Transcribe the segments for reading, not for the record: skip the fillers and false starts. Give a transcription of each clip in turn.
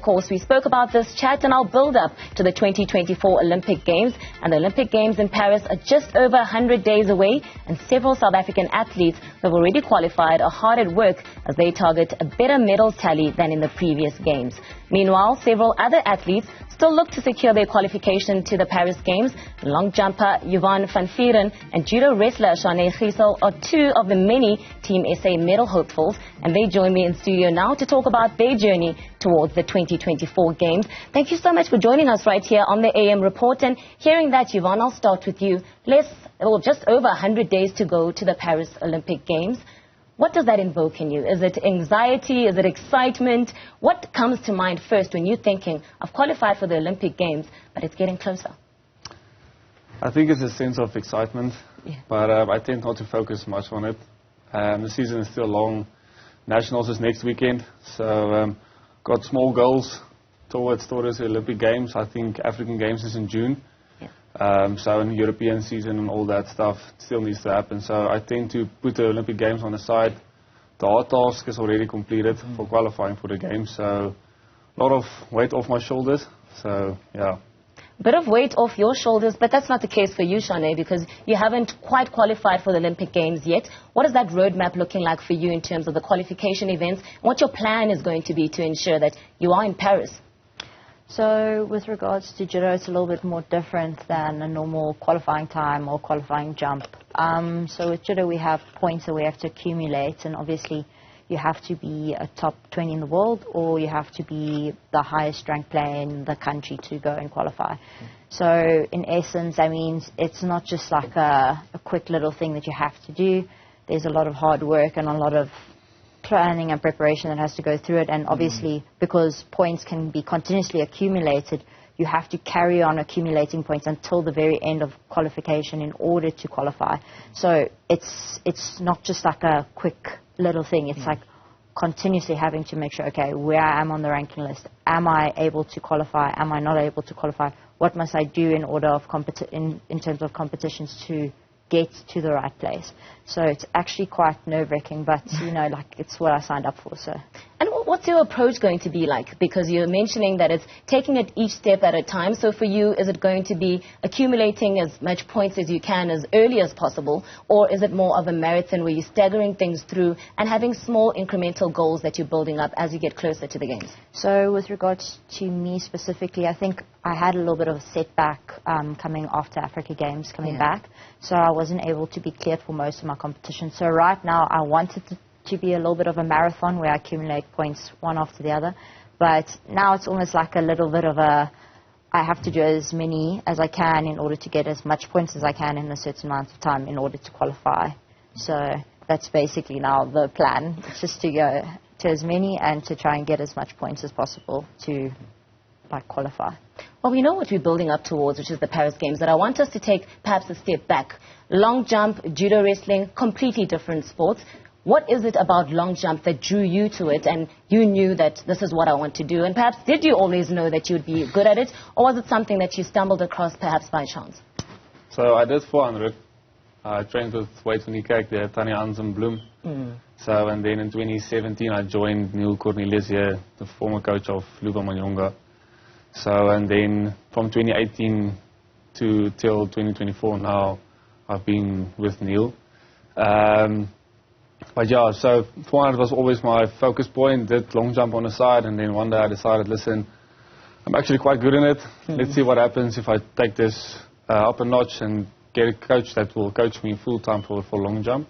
of course, we spoke about this chat and our build-up to the 2024 Olympic Games. And the Olympic Games in Paris are just over 100 days away, and several South African athletes who have already qualified are hard at work as they target a better medal tally than in the previous Games. Meanwhile, several other athletes still look to secure their qualification to the Paris Games. Long jumper Jovan van Vuuren and judo wrestler Charne Griesel are two of the many Team SA medal hopefuls, and they join me in studio now to talk about their journey towards the 2024 Games. Thank you so much for joining us right here on the AM Report. And hearing that, Jovan, I'll start with you. Just over 100 days to go to the Paris Olympic Games. What does that invoke in you? Is it anxiety? Is it excitement? What comes to mind first when you're thinking, I've qualified for the Olympic Games, but it's getting closer? I think it's a sense of excitement, but I tend not to focus much on it. The season is still long. Nationals is next weekend, so got small goals towards the Olympic Games. I think African Games is in June. So in the European season and all that stuff still needs to happen. So I tend to put the Olympic Games on the side. The hard task is already completed for qualifying for the Games. So a lot of weight off my shoulders. So, yeah. Bit of weight off your shoulders, but that's not the case for you, Charne, because you haven't quite qualified for the Olympic Games yet. What is that roadmap looking like for you in terms of the qualification events? And what your plan is going to be to ensure that you are in Paris? So with regards to judo, it's a little bit more different than a normal qualifying time or qualifying jump. So with judo, we have points that we have to accumulate, and obviously you have to be a top 20 in the world, or you have to be the highest ranked player in the country to go and qualify. So in essence, that means it's not just like a quick little thing that you have to do. There's a lot of hard work and a lot of planning and preparation that has to go through it, and obviously because points can be continuously accumulated, you have to carry on accumulating points until the very end of qualification in order to qualify. So it's not just like a quick little thing. It's like continuously having to make sure, okay, where I am on the ranking list, am I able to qualify, am I not able to qualify, what must I do in order of in terms of competitions to get to the right place. So it's actually quite nerve-wracking, but it's what I signed up for. So. And what's your approach going to be like? Because you're mentioning that it's taking it each step at a time. So for you, is it going to be accumulating as much points as you can as early as possible? Or is it more of a marathon where you're staggering things through and having small incremental goals that you're building up as you get closer to the Games? So with regards to me specifically, I think I had a little bit of a setback coming after Africa Games, coming back. So I wasn't able to be cleared for most of my competition. So right now I wanted to be a little bit of a marathon where I accumulate points one after the other. But now it's almost like a little bit of I have to do as many as I can in order to get as much points as I can in a certain amount of time in order to qualify. So that's basically now the plan. It's just to go to as many and to try and get as much points as possible to qualify. Well, we know what we're building up towards, which is the Paris Games, but I want us to take perhaps a step back. Long jump, judo wrestling, completely different sports. What is it about long jump that drew you to it and you knew that this is what I want to do? And perhaps did you always know that you would be good at it, or was it something that you stumbled across perhaps by chance? So I did 400. I trained with Wade van Niekerk there, Tanya Ansen Bloem. So, and then in 2017 I joined Neil Cornelius here, the former coach of Luba Manyonga. So, and then from 2018 till 2024 now, I've been with Neil. But yeah, so 400 was always my focus point, did long jump on the side, and then one day I decided, listen, I'm actually quite good in it. Let's see what happens if I take this up a notch and get a coach that will coach me full-time for long jump.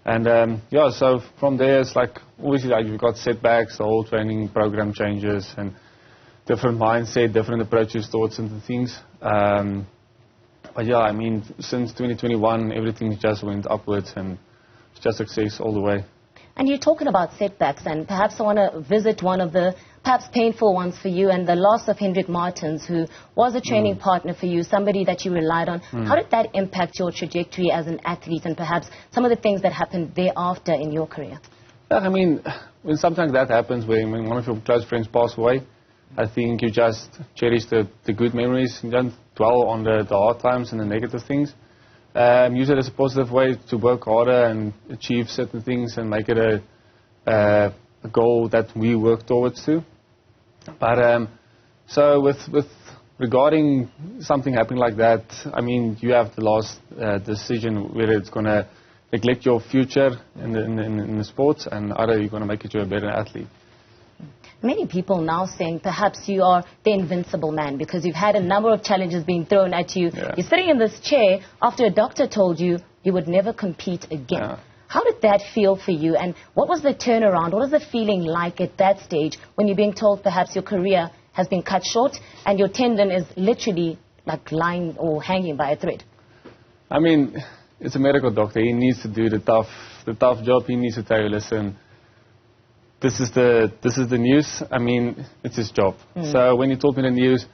And yeah, so from there it's like, obviously you've got setbacks, the whole training program changes, and different mindset, different approaches towards certain things. But yeah, I mean, since 2021, everything just went upwards, and it's just success all the way. And you're talking about setbacks, and perhaps I want to visit one of the perhaps painful ones for you, and the loss of Hendrik Martens, who was a training partner for you, somebody that you relied on. How did that impact your trajectory as an athlete, and perhaps some of the things that happened thereafter in your career? Yeah, I mean, when sometimes that happens, when one of your close friends pass away, I think you just cherish the good memories and don't dwell on the hard times and the negative things. Use it as a positive way to work harder and achieve certain things and make it a goal that we work towards to. But so with regarding something happening like that, I mean, you have the last decision whether it's going to neglect your future in the sports, and either you're going to make it you a better athlete. Many people now saying perhaps you are the invincible man because you've had a number of challenges being thrown at you. Yeah. You're sitting in this chair after a doctor told you you would never compete again. Yeah. How did that feel for you, and what was the turnaround? What was the feeling like at that stage when you're being told perhaps your career has been cut short and your tendon is literally like lying or hanging by a thread? I mean, it's a medical doctor. He needs to do the tough job. He needs to tell you, listen, this is the news. I mean, it's his job. So when he told me the news,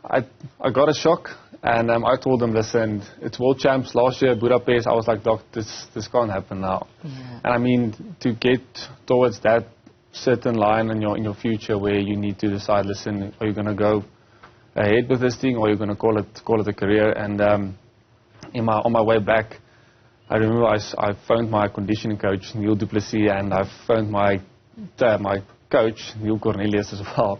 I got a shock, and I told him, listen, it's world champs last year at Budapest. I was like, doc, this can't happen now. Yeah. And I mean, to get towards that certain line in your future where you need to decide, listen, are you going to go ahead with this thing, or are you going to call it a career? And on my way back, I remember I phoned my conditioning coach, Neil Duplessis, and I phoned my coach, Neil Cornelius, as well.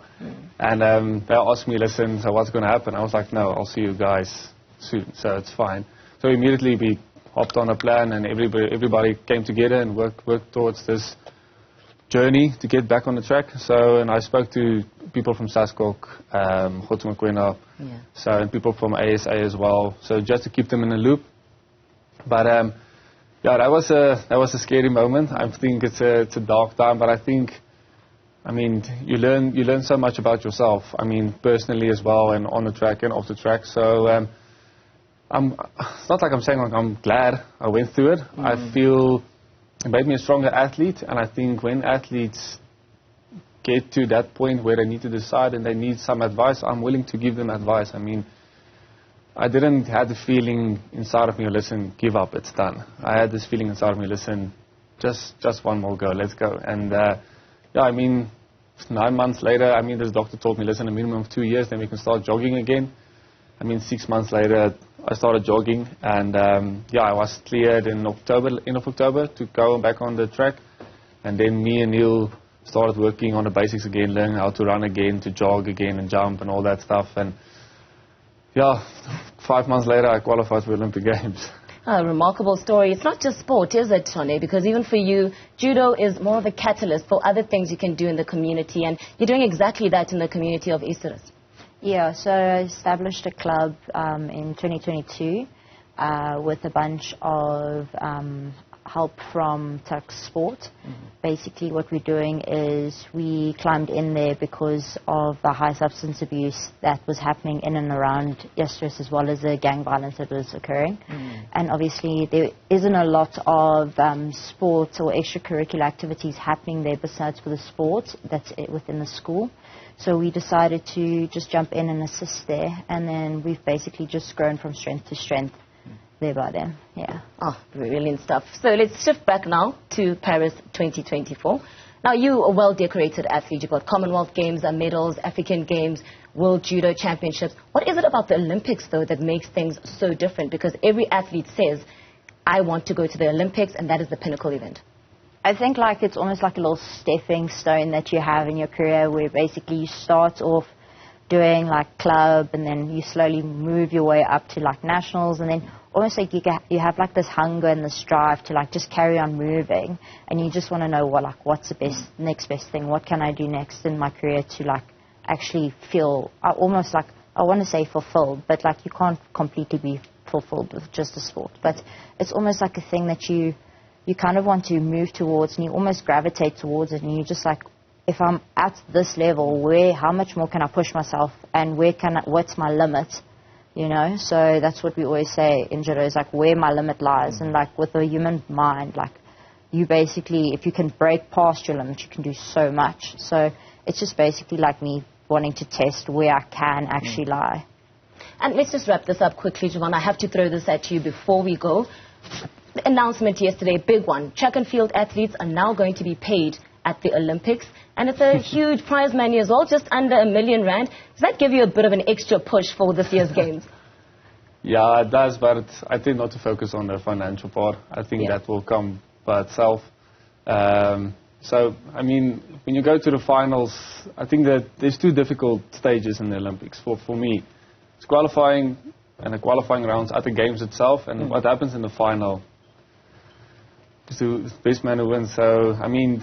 And they asked me, listen, so what's going to happen? I was like, no, I'll see you guys soon, so it's fine. So immediately we hopped on a plan, and everybody came together and worked towards this journey to get back on the track. So, and I spoke to people from Saskok, Gotu Mokoena, so, and people from ASA as well, so just to keep them in the loop. But yeah, that was a scary moment. I think it's a dark time, but I think, I mean, you learn so much about yourself. I mean, personally as well, and on the track and off the track. So it's not like I'm saying like I'm glad I went through it. I feel it made me a stronger athlete, and I think when athletes get to that point where they need to decide and they need some advice, I'm willing to give them advice. I mean, I didn't have the feeling inside of me, listen, give up, it's done. I had this feeling inside of me, listen, just one more go, let's go. And yeah, I mean, 9 months later, I mean, this doctor told me, listen, a minimum of 2 years, then we can start jogging again. I mean, 6 months later, I started jogging, and yeah, I was cleared in end of October to go back on the track. And then me and Neil started working on the basics again, learning how to run again, to jog again and jump and all that stuff. And yeah, 5 months later, I qualified for Olympic Games. A remarkable story. It's not just sport, is it, Charne? Because even for you, judo is more of a catalyst for other things you can do in the community, and you're doing exactly that in the community of Easterus. Yeah, so I established a club in 2022 with a bunch of help from Turk Sport. Basically what we're doing is we climbed in there because of the high substance abuse that was happening in and around Easterus, as well as the gang violence that was occurring. And obviously there isn't a lot of sports or extracurricular activities happening there besides for the sport that's within the school. So we decided to just jump in and assist there, and then we've basically just grown from strength to strength there by then. Yeah. Oh, brilliant stuff. So let's shift back now to Paris 2024. Now, you a well-decorated athlete. You've got Commonwealth Games, medals, African Games, World Judo Championships. What is it about the Olympics, though, that makes things so different? Because every athlete says, I want to go to the Olympics, and that is the pinnacle event. I think like it's almost like a little stepping stone that you have in your career, where basically you start off doing like club, and then you slowly move your way up to like nationals, and then almost like you have like this hunger and this drive to like just carry on moving, and you just want to know what's the next best thing, what can I do next in my career to like actually feel almost like, I want to say fulfilled, but like you can't completely be fulfilled with just a sport, but it's almost like a thing that you kind of want to move towards, and you almost gravitate towards it, and you just like, if I'm at this level, how much more can I push myself, and what's my limit, you know? So that's what we always say in judo, is like where my limit lies, and like with the human mind, like you basically, if you can break past your limit, you can do so much. So it's just basically like me wanting to test where I can actually lie. And let's just wrap this up quickly, Jovan. I have to throw this at you before we go. The announcement yesterday, big one. Track and field athletes are now going to be paid at the Olympics, and it's a huge prize money as well, just under R1 million. Does that give you a bit of an extra push for this year's games? Yeah, it does, but I think not to focus on the financial part. I think that will come by itself. So, I mean, when you go to the finals, I think that there's 2 difficult stages in the Olympics for me. It's qualifying and the qualifying rounds at the games itself, and what happens in the final is the best man who wins. So, I mean,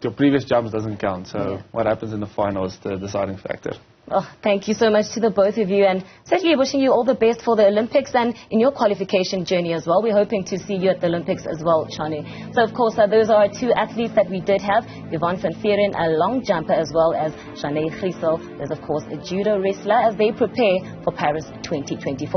your previous jumps doesn't count. So, what happens in the final is the deciding factor. Oh, thank you so much to the both of you, and certainly wishing you all the best for the Olympics and in your qualification journey as well. We're hoping to see you at the Olympics as well, Charne. So, of course, those are our 2 athletes that we did have. Jovan van Vuuren, a long jumper, as well as Charne Griesel. There's, of course, a judo wrestler as they prepare for Paris 2024.